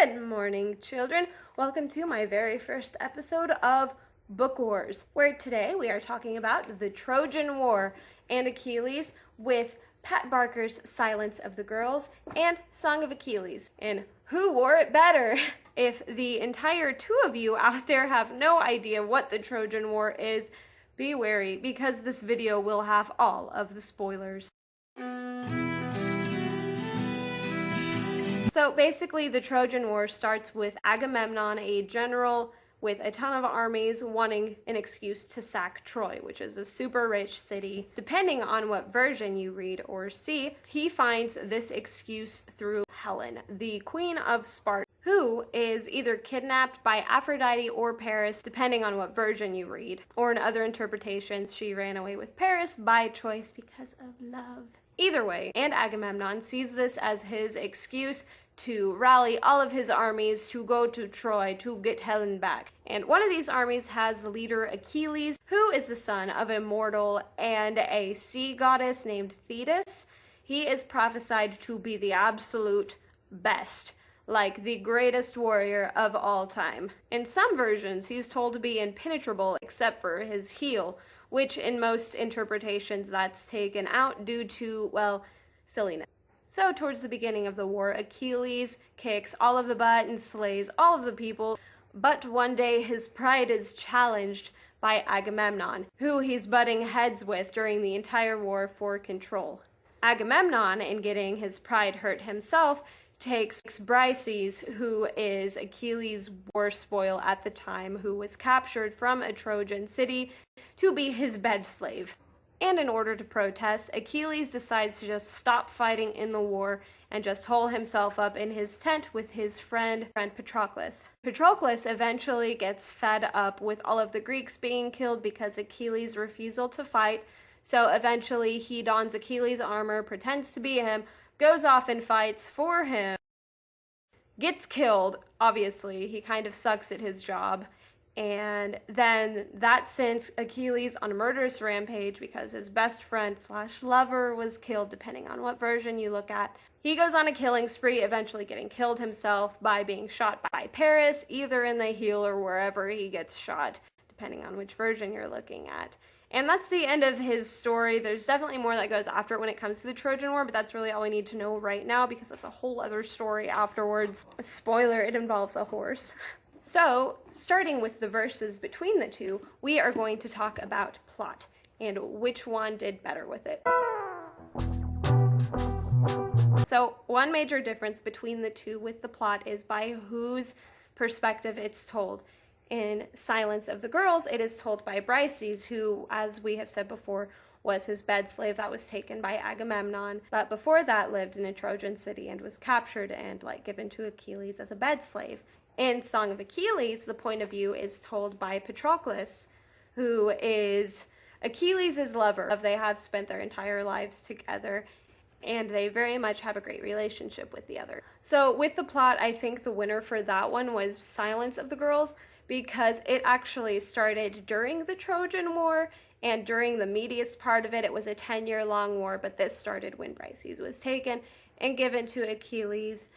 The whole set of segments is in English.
Good morning, children. Welcome to my very first episode of Book Wars, where today we are talking about the Trojan War and Achilles with Pat Barker's Silence of the Girls and Song of Achilles. And who wore it better? If the entire two of you out there have no idea what the Trojan War is, be wary because this video will have all of the spoilers. So basically the Trojan War starts with Agamemnon, a general with a ton of armies, wanting an excuse to sack Troy, which is a super rich city. Depending on what version you read or see, he finds this excuse through Helen, the queen of Sparta, who is either kidnapped by Aphrodite or Paris, depending on what version you read. Or in other interpretations, she ran away with Paris by choice because of love. Either way, and Agamemnon sees this as his excuse to rally all of his armies to go to Troy to get Helen back. And one of these armies has the leader Achilles, who is the son of a mortal and a sea goddess named Thetis. He is prophesied to be the absolute best, like the greatest warrior of all time. In some versions, he's told to be impenetrable except for his heel, which in most interpretations that's taken out due to, well, silliness. So towards the beginning of the war, Achilles kicks all of the butt and slays all of the people, but one day his pride is challenged by Agamemnon, who he's butting heads with during the entire war for control. Agamemnon, in getting his pride hurt himself, takes Briseis, who is Achilles' war spoil at the time, who was captured from a Trojan city, to be his bed slave. And in order to protest, Achilles decides to just stop fighting in the war and just hole himself up in his tent with his friend Patroclus. Patroclus eventually gets fed up with all of the Greeks being killed because Achilles' refusal to fight, so eventually he dons Achilles' armor, pretends to be him, goes off and fights for him, gets killed, obviously, he kind of sucks at his job, and then that sends Achilles on a murderous rampage because his best friend / lover was killed, depending on what version you look at. He goes on a killing spree, eventually getting killed himself by being shot by Paris, either in the heel or wherever he gets shot, depending on which version you're looking at. And that's the end of his story. There's definitely more that goes after it when it comes to the Trojan War, but that's really all we need to know right now because that's a whole other story afterwards. Spoiler, it involves a horse. So, starting with the verses between the two, we are going to talk about plot and which one did better with it. So, one major difference between the two with the plot is by whose perspective it's told. In Silence of the Girls, it is told by Briseis, who, as we have said before, was his bed slave that was taken by Agamemnon, but before that lived in a Trojan city and was captured and given to Achilles as a bed slave. In Song of Achilles, the point of view is told by Patroclus, who is Achilles' lover. They have spent their entire lives together, and they very much have a great relationship with the other. So with the plot, I think the winner for that one was Silence of the Girls, because it actually started during the Trojan War, and during the meatiest part of it, it was a 10-year-long war, but this started when Briseis was taken and given to Achilles,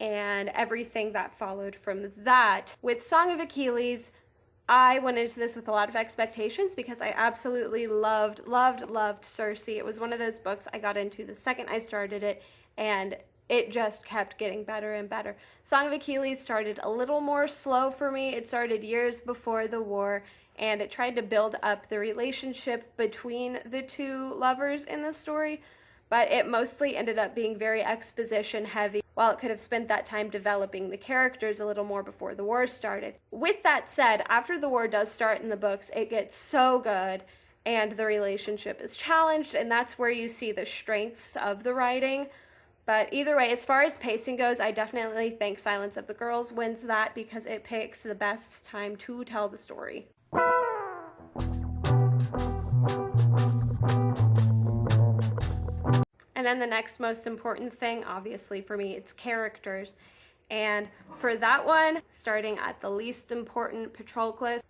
and everything that followed from that. With Song of Achilles, I went into this with a lot of expectations because I absolutely loved Circe. It was one of those books I got into the second I started it, and it just kept getting better and better. Song of Achilles started a little more slow for me. It started years before the war, and it tried to build up the relationship between the two lovers in the story, but it mostly ended up being very exposition heavy, while it could have spent that time developing the characters a little more before the war started. With that said, after the war does start in the books, it gets so good, and the relationship is challenged, and that's where you see the strengths of the writing. But either way, as far as pacing goes, I definitely think Silence of the Girls wins that because it picks the best time to tell the story. And then the next most important thing, obviously for me, it's characters. And for that one, starting at the least important, Patroclus,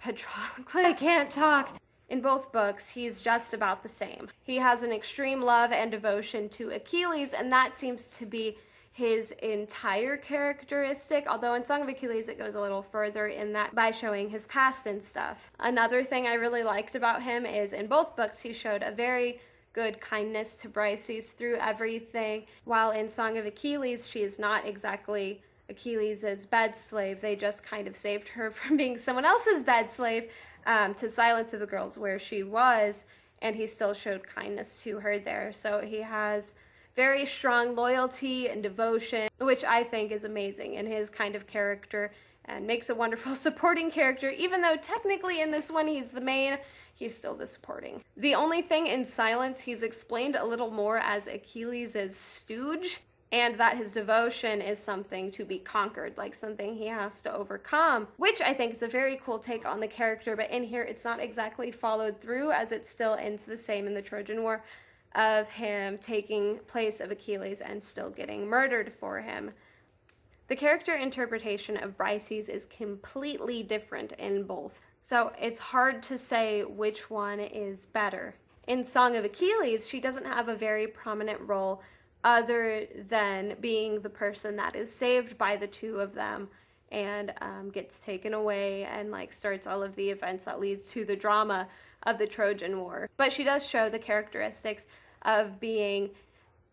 I can't talk. In both books, he's just about the same. He has an extreme love and devotion to Achilles, and that seems to be his entire characteristic, although in Song of Achilles it goes a little further in that by showing his past and stuff. Another thing I really liked about him is in both books he showed a very good kindness to Briseis through everything, while in Song of Achilles she is not exactly Achilles' bed slave. They just kind of saved her from being someone else's bed slave, to Silence of the Girls where she was, and he still showed kindness to her there. So he has very strong loyalty and devotion, which I think is amazing in his kind of character and makes a wonderful supporting character. Even though technically in this one he's the main, he's still the supporting. The only thing in Silence, he's explained a little more as Achilles' stooge, and that his devotion is something to be conquered, like something he has to overcome, which I think is a very cool take on the character, but in here it's not exactly followed through, as it still ends the same in the Trojan War, of him taking place of Achilles and still getting murdered for him. The character interpretation of Briseis is completely different in both, so it's hard to say which one is better. In Song of Achilles, she doesn't have a very prominent role other than being the person that is saved by the two of them and gets taken away and like starts all of the events that leads to the drama of the Trojan War. But she does show the characteristics of being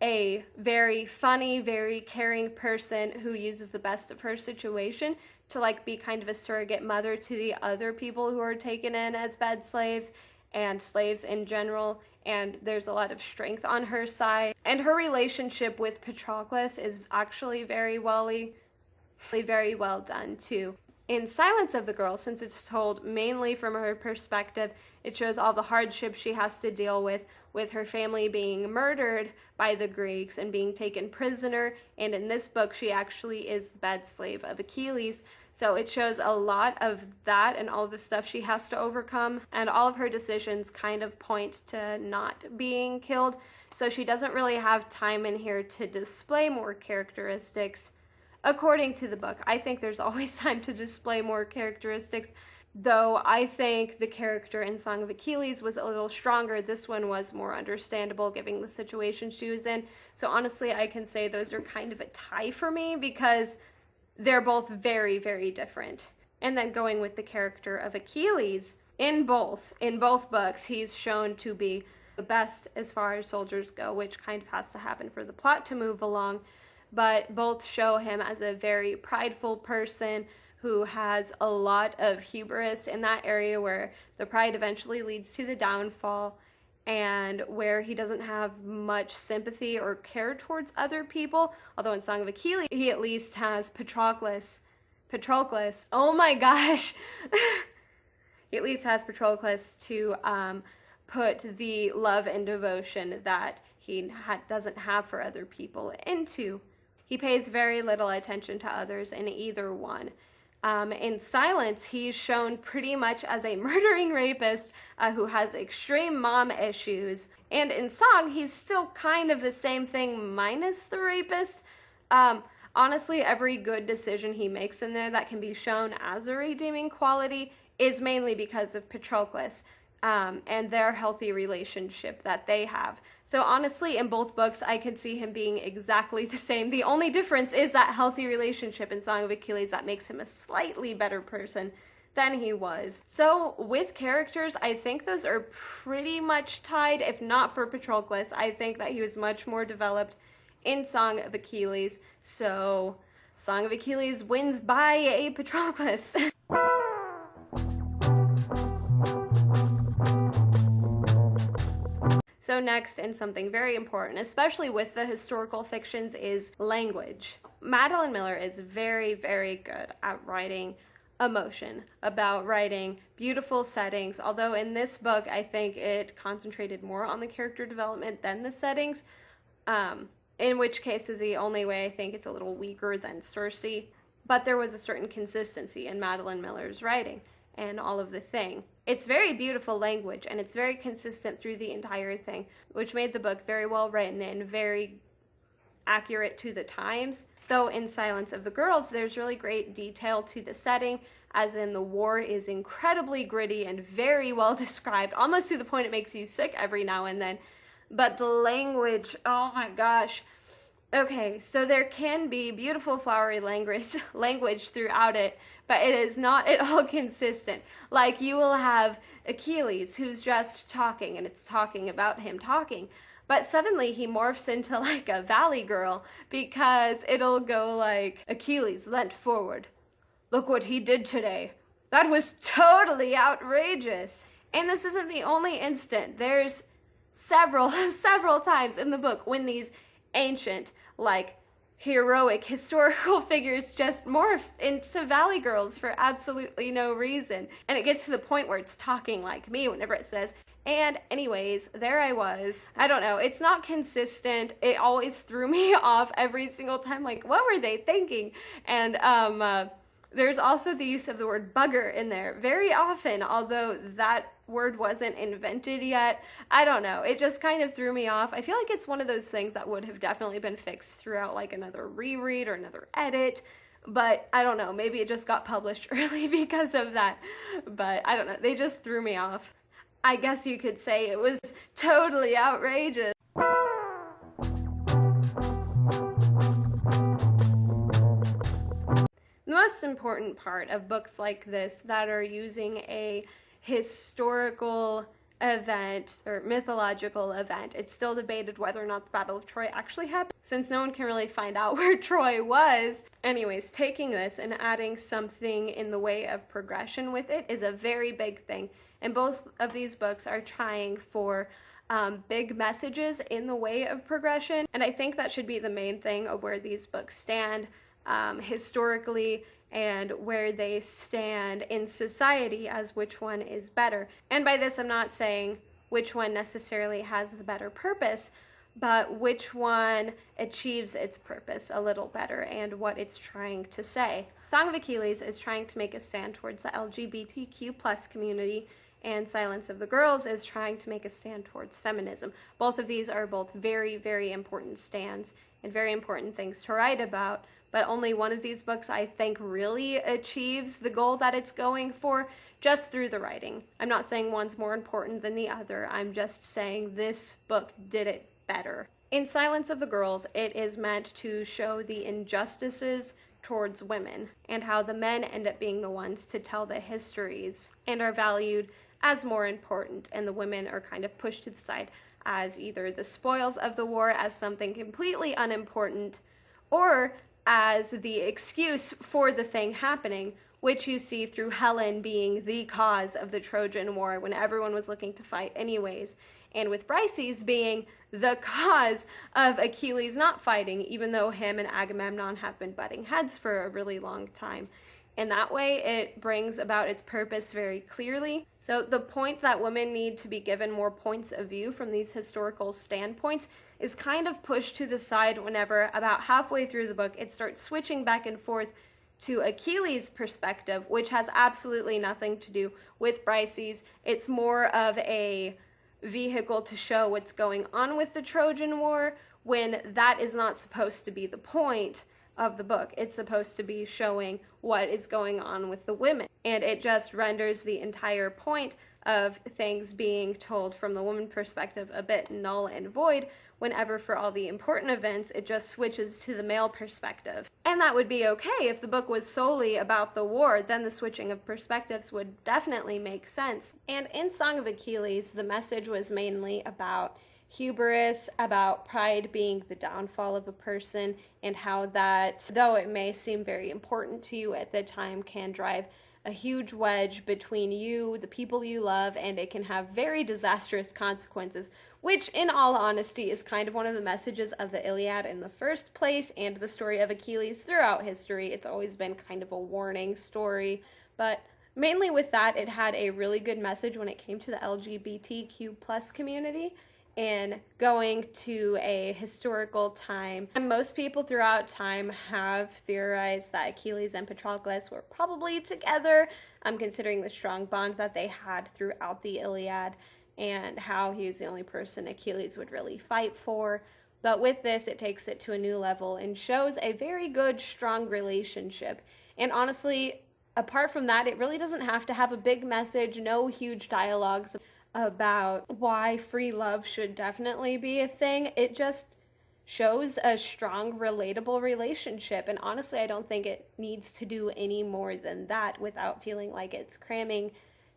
a very funny, very caring person who uses the best of her situation to like be kind of a surrogate mother to the other people who are taken in as bed slaves and slaves in general, and there's a lot of strength on her side. And her relationship with Patroclus is actually very well done too. In Silence of the Girls, since it's told mainly from her perspective, it shows all the hardships she has to deal with her family being murdered by the Greeks and being taken prisoner, and in this book she actually is the bed slave of Achilles, so it shows a lot of that and all the stuff she has to overcome, and all of her decisions kind of point to not being killed, so she doesn't really have time in here to display more characteristics. According to the book, I think there's always time to display more characteristics, though I think the character in Song of Achilles was a little stronger. This one was more understandable given the situation she was in. So honestly, I can say those are kind of a tie for me because they're both very, very different. And then going with the character of Achilles, in both books, he's shown to be the best as far as soldiers go, which kind of has to happen for the plot to move along. But both show him as a very prideful person who has a lot of hubris in that area where the pride eventually leads to the downfall, and where he doesn't have much sympathy or care towards other people. Although in Song of Achilles, he at least has Patroclus, oh my gosh! He at least has Patroclus to put the love and devotion that he doesn't have for other people into. He pays very little attention to others in either one. In Silence, he's shown pretty much as a murdering rapist who has extreme mom issues. And in Song, he's still kind of the same thing minus the rapist. Honestly, every good decision he makes in there that can be shown as a redeeming quality is mainly because of Patroclus. And their healthy relationship that they have. So honestly, in both books, I could see him being exactly the same. The only difference is that healthy relationship in Song of Achilles that makes him a slightly better person than he was. So with characters, I think those are pretty much tied. If not for Patroclus, I think that he was much more developed in Song of Achilles. So Song of Achilles wins by a Patroclus. So next, and something very important, especially with the historical fictions, is language. Madeline Miller is very, very good at writing emotion, about writing beautiful settings, although in this book I think it concentrated more on the character development than the settings, in which case is the only way I think it's a little weaker than Circe, but there was a certain consistency in Madeline Miller's writing and all of the thing. It's very beautiful language, and it's very consistent through the entire thing, which made the book very well written and very accurate to the times. Though in Silence of the Girls, there's really great detail to the setting, as in the war is incredibly gritty and very well described, almost to the point it makes you sick every now and then. But the language, oh my gosh, Okay, so there can be beautiful flowery language throughout it, but it is not at all consistent. Like you will have Achilles who's just talking and it's talking about him talking, but suddenly he morphs into like a valley girl because it'll go like Achilles leant forward. Look what he did today. That was totally outrageous. And this isn't the only instant. There's several times in the book when these ancient, like heroic historical figures just morph into valley girls for absolutely no reason. And it gets to the point where it's talking like me whenever it says, and anyways, there I was. I don't know, it's not consistent. It always threw me off every single time, like what were they thinking? And there's also the use of the word bugger in there very often, although that word wasn't invented yet. I don't know. It just kind of threw me off. I feel like it's one of those things that would have definitely been fixed throughout like another reread or another edit. But I don't know. Maybe it just got published early because of that. But I don't know. They just threw me off. I guess you could say it was totally outrageous. The most important part of books like this that are using a historical event or mythological event, it's still debated whether or not the Battle of Troy actually happened, since no one can really find out where Troy was. Anyways, taking this and adding something in the way of progression with it is a very big thing. And both of these books are trying for big messages in the way of progression. And I think that should be the main thing of where these books stand historically and where they stand in society as which one is better. And by this, I'm not saying which one necessarily has the better purpose, but which one achieves its purpose a little better and what it's trying to say. Song of Achilles is trying to make a stand towards the LGBTQ plus community, and Silence of the Girls is trying to make a stand towards feminism. Both of these are both very, very important stands and very important things to write about, but only one of these books I think really achieves the goal that it's going for just through the writing. I'm not saying one's more important than the other, I'm just saying this book did it better. In Silence of the Girls, it is meant to show the injustices towards women and how the men end up being the ones to tell the histories and are valued as more important, and the women are kind of pushed to the side as either the spoils of the war, as something completely unimportant, or as the excuse for the thing happening, which you see through Helen being the cause of the Trojan War when everyone was looking to fight anyways, and with Briseis being the cause of Achilles not fighting, even though him and Agamemnon have been butting heads for a really long time. In that way, it brings about its purpose very clearly. So the point that women need to be given more points of view from these historical standpoints is kind of pushed to the side whenever, about halfway through the book, it starts switching back and forth to Achilles' perspective, which has absolutely nothing to do with Briseis. It's more of a vehicle to show what's going on with the Trojan War, when that is not supposed to be the point of the book. It's supposed to be showing what is going on with the women, and it just renders the entire point of things being told from the woman perspective a bit null and void whenever, for all the important events, it just switches to the male perspective. And that would be okay if the book was solely about the war, then the switching of perspectives would definitely make sense. And in Song of Achilles, the message was mainly about hubris, about pride being the downfall of a person, and how that, though it may seem very important to you at the time, can drive a huge wedge between you, the people you love, and it can have very disastrous consequences, which in all honesty is kind of one of the messages of the Iliad in the first place, and the story of Achilles throughout history. It's always been kind of a warning story, but mainly with that, it had a really good message when it came to the LGBTQ plus community and going to a historical time. And most people throughout time have theorized that Achilles and Patroclus were probably together, considering the strong bond that they had throughout the Iliad and how he was the only person Achilles would really fight for. But with this, it takes it to a new level and shows a very good, strong relationship. And honestly, apart from that, it really doesn't have to have a big message, no huge dialogues about why free love should definitely be a thing. It just shows a strong, relatable relationship. And honestly, I don't think it needs to do any more than that without feeling like it's cramming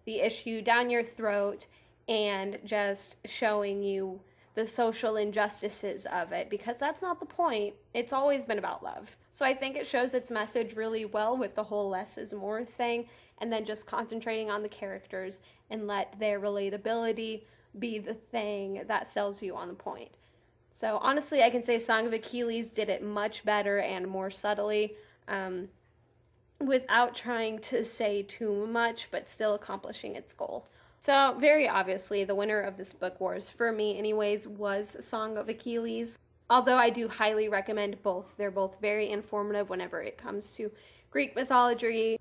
the issue down your throat and just showing you the social injustices of it, because that's not the point. It's always been about love. So I think it shows its message really well with the whole less is more thing, and then just concentrating on the characters and let their relatability be the thing that sells you on the point. So honestly, I can say Song of Achilles did it much better and more subtly, without trying to say too much, but still accomplishing its goal. So very obviously, the winner of this book wars, for me anyways, was Song of Achilles. Although I do highly recommend both. They're both very informative whenever it comes to Greek mythology.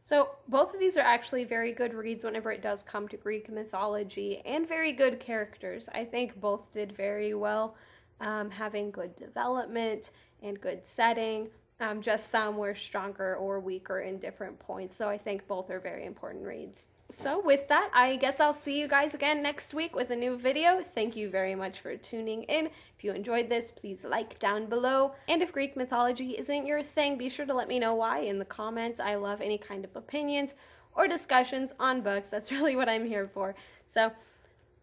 So both of these are actually very good reads whenever it does come to Greek mythology, and very good characters. I think both did very well, having good development and good setting. Just some were stronger or weaker in different points. So I think both are very important reads. So with that, I guess I'll see you guys again next week with a new video. Thank you very much for tuning in. If you enjoyed this, please like down below. And if Greek mythology isn't your thing, be sure to let me know why in the comments. I love any kind of opinions or discussions on books. That's really what I'm here for. So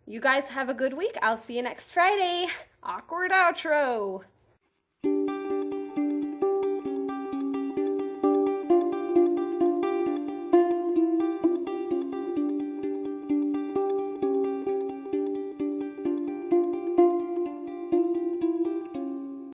you guys have a good week. I'll see you next Friday. Awkward outro.